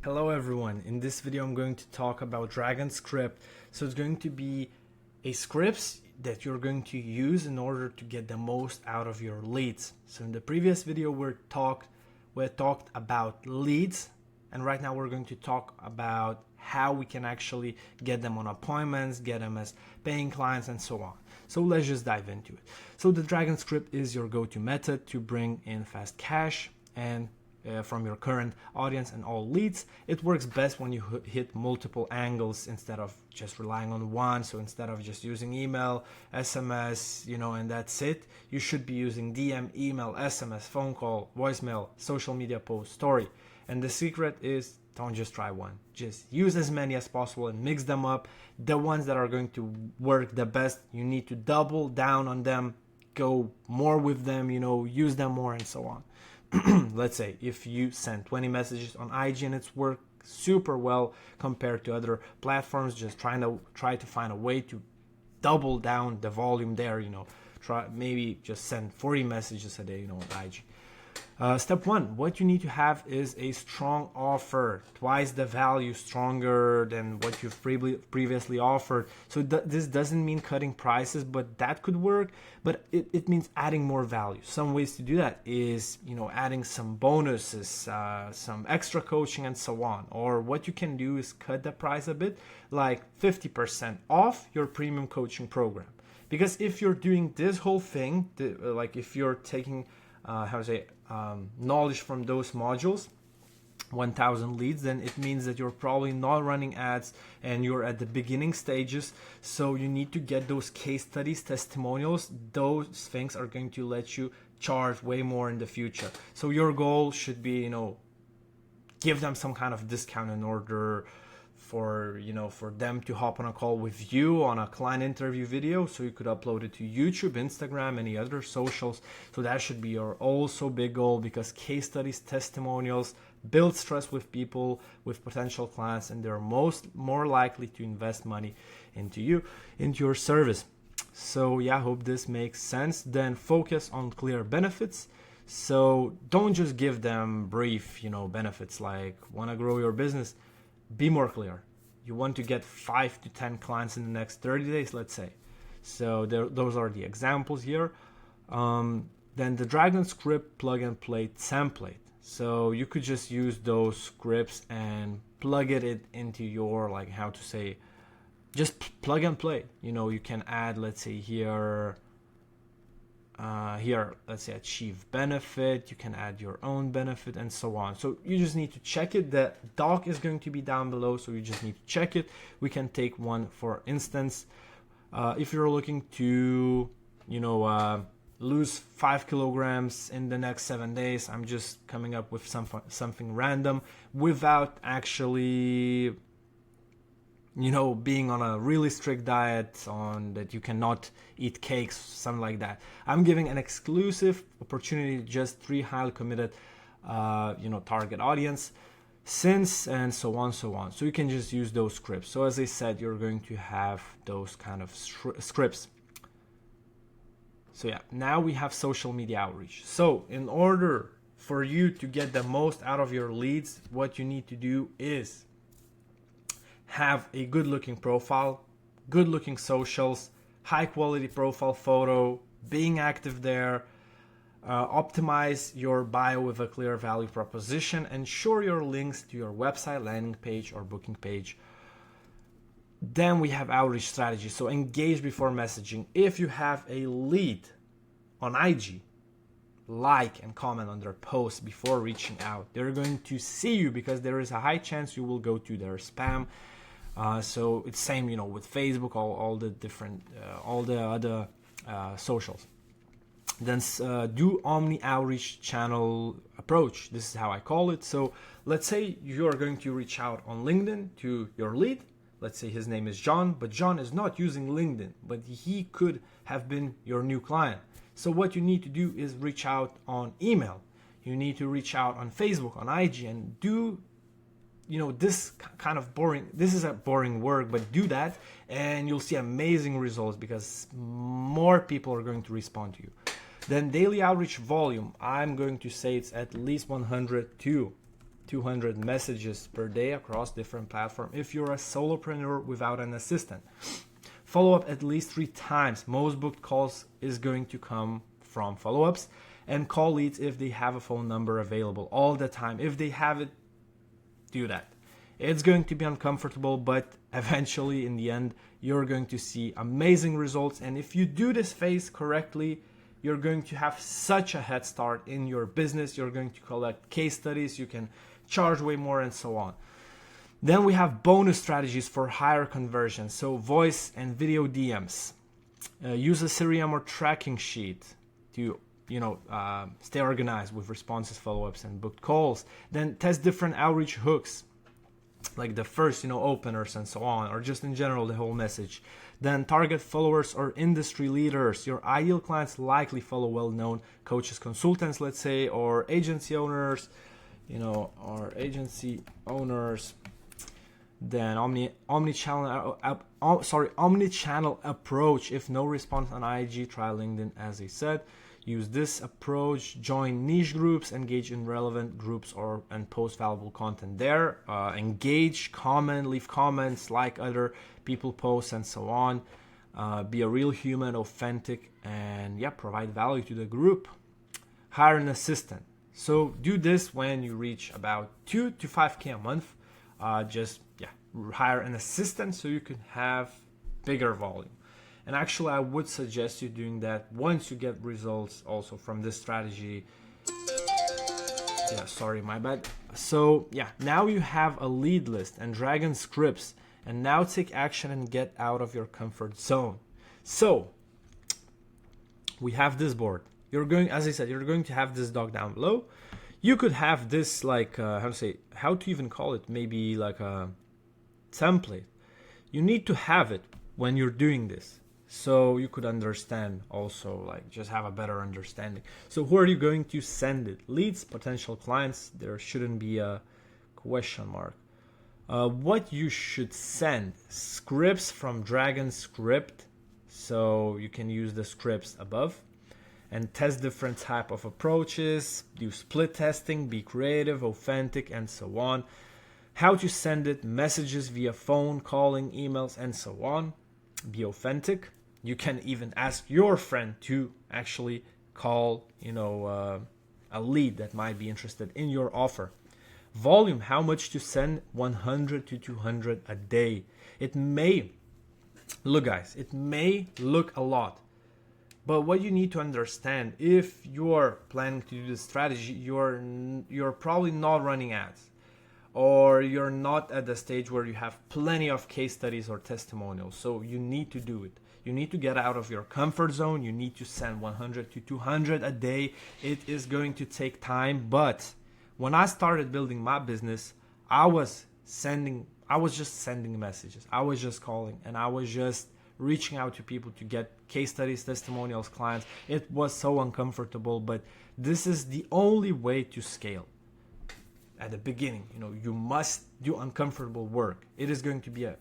Hello everyone, in this video I'm going to talk about Dragon Script. So it's going to be a scripts that you're going to use in order to get the most out of your leads. So in the previous video we talked about leads, and right now we're going to talk about how we can actually get them on appointments, get them as paying clients, and so on. So let's just dive into it. So the Dragon Script is your go-to method to bring in fast cash and from your current audience and all leads. It works best when you hit multiple angles instead of just relying on one. So instead of just using email, SMS, and that's it, you should be using DM, email, SMS, phone call, voicemail, social media post, story. And the secret is, don't just try one. Just use as many as possible and mix them up. The ones that are going to work the best, you need to double down on them, go more with them, use them more, and so on. Let's say if you send 20 messages on IG and it's worked super well compared to other platforms, just try to find a way to double down the volume there. Try maybe just send 40 messages a day, on IG. Step one, what you need to have is a strong offer, twice the value, stronger than what you've previously offered. So this doesn't mean cutting prices, but that could work. But it means adding more value. Some ways to do that is, adding some bonuses, some extra coaching, and so on. Or what you can do is cut the price a bit, like 50% off your premium coaching program. Because if you're doing this whole thing, like if you're taking knowledge from those modules, 1,000 leads, then it means that you're probably not running ads and you're at the beginning stages. So you need to get those case studies, testimonials. Those things are going to let you charge way more in the future. So your goal should be, give them some kind of discount in order for them to hop on a call with you on a client interview video, so you could upload it to YouTube, Instagram, any other socials. So that should be your also big goal, because case studies, testimonials build trust with people, with potential clients, and they're more likely to invest money into your service. So yeah, I hope this makes sense. Then focus on clear benefits. So don't just give them brief benefits like want to grow your business. Be more clear. You want to get 5 to 10 clients in the next 30 days, let's say. So those are the examples here. Then the Dragon Script plug and play template. So you could just use those scripts and plug it into your, just plug and play. You can add, let's say here, let's say achieve benefit. You can add your own benefit and so on. So you just need to check it. The doc is going to be down below, so you just need to check it. We can take one for instance. If you're looking to lose 5 kilograms in the next 7 days, I'm just coming up with something random without actually being on a really strict diet on that you cannot eat cakes, something like that. I'm giving an exclusive opportunity to just 3 highly committed, target audience, and so on. So you can just use those scripts. So as I said, you're going to have those kind of scripts. So yeah, now we have social media outreach. So in order for you to get the most out of your leads, what you need to do is have a good looking profile, good looking socials, high quality profile photo, being active there, optimize your bio with a clear value proposition, ensure your links to your website, landing page, or booking page. Then we have outreach strategy. So engage before messaging. If you have a lead on IG, like and comment on their posts before reaching out. They're going to see you because there is a high chance you will go to their spam. So it's same, with Facebook, all the different, all the other socials. Then do omni outreach channel approach. This is how I call it. So let's say you're going to reach out on LinkedIn to your lead. Let's say his name is John, but John is not using LinkedIn, but he could have been your new client. So what you need to do is reach out on email. You need to reach out on Facebook, on IG, and do this kind of boring, this is a boring work, but do that and you'll see amazing results because more people are going to respond to you. Then daily outreach volume, I'm going to say it's at least 100 to 200 messages per day across different platforms if you're a solopreneur without an assistant. Follow up at least 3 times. Most booked calls is going to come from follow-ups, and call leads if they have a phone number available all the time. If they have it, do that. It's going to be uncomfortable, but eventually in the end, you're going to see amazing results. And if you do this phase correctly, you're going to have such a head start in your business. You're going to collect case studies, you can charge way more, and so on. Then we have bonus strategies for higher conversion. So voice and video DMs. Use a CRM or tracking sheet to stay organized with responses, follow-ups, and booked calls. Then test different outreach hooks, like the first, openers and so on, or just in general, the whole message. Then target followers or industry leaders. Your ideal clients likely follow well-known coaches, consultants, let's say, or agency owners, Then omni-channel approach. If no response on IG, try LinkedIn, as I said. Use this approach. Join niche groups, engage in relevant groups, and post valuable content there. Engage, comment, leave comments, like other people posts, and so on. Be a real human, authentic, and provide value to the group. Hire an assistant. So do this when you reach about 2 to 5K a month. Hire an assistant so you can have bigger volume. And actually, I would suggest you doing that once you get results also from this strategy. Sorry, my bad. So now you have a lead list and Dragon scripts, and now take action and get out of your comfort zone. So we have this board. As I said, you're going to have this doc down below. You could have this how to even call it, maybe like a template. You need to have it when you're doing this, so you could understand also, just have a better understanding. So who are you going to send it? Leads, potential clients, there shouldn't be a question mark. What you should send: scripts from Dragon Script, so you can use the scripts above, and test different type of approaches, do split testing, be creative, authentic, and so on. How to send it: messages via phone, calling, emails, and so on. Be authentic. You can even ask your friend to actually call, a lead that might be interested in your offer. Volume: how much to send? 100 to 200 a day. It may look a lot, but what you need to understand, if you're planning to do this strategy, you're probably not running ads, or you're not at the stage where you have plenty of case studies or testimonials. So you need to do it. You need to get out of your comfort zone. You need to send 100 to 200 a day. It is going to take time, but when I started building my business, I was just sending messages. I was just calling, and I was just reaching out to people to get case studies, testimonials, clients. It was so uncomfortable, but this is the only way to scale. At the beginning, you must do uncomfortable work. It is going to be a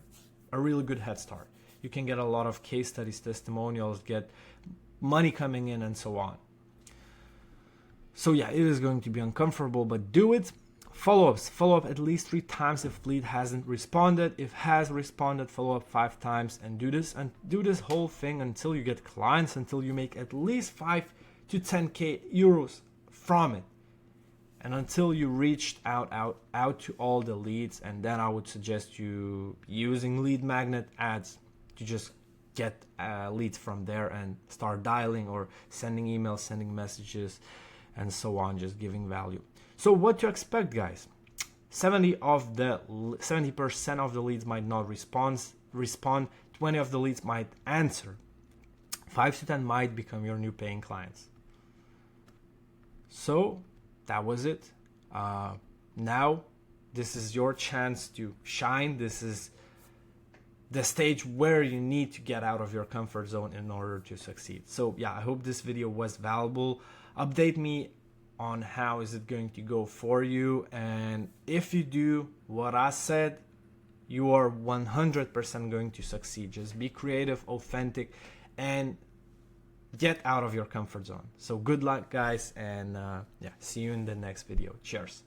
really good head start. You can get a lot of case studies, testimonials, get money coming in, and so on. So it is going to be uncomfortable, but do it. Follow-ups. Follow up at least 3 times if lead hasn't responded. If has responded, follow up 5 times, and do this whole thing until you get clients, until you make at least 5 to 10K euros from it, and until you reached out to all the leads. And then I would suggest you using lead magnet ads to just get leads from there and start dialing or sending emails, sending messages, and so on, just giving value. So what to expect, guys? 70% of the leads might not respond. 20 of the leads might answer. 5 to 10 might become your new paying clients. So that was it. Now this is your chance to shine. This is the stage where you need to get out of your comfort zone in order to succeed. So I hope this video was valuable. Update me on how is it going to go for you, and if you do what I said, you are 100% going to succeed. Just be creative, authentic, and get out of your comfort zone. So good luck, guys, and see you in the next video. Cheers.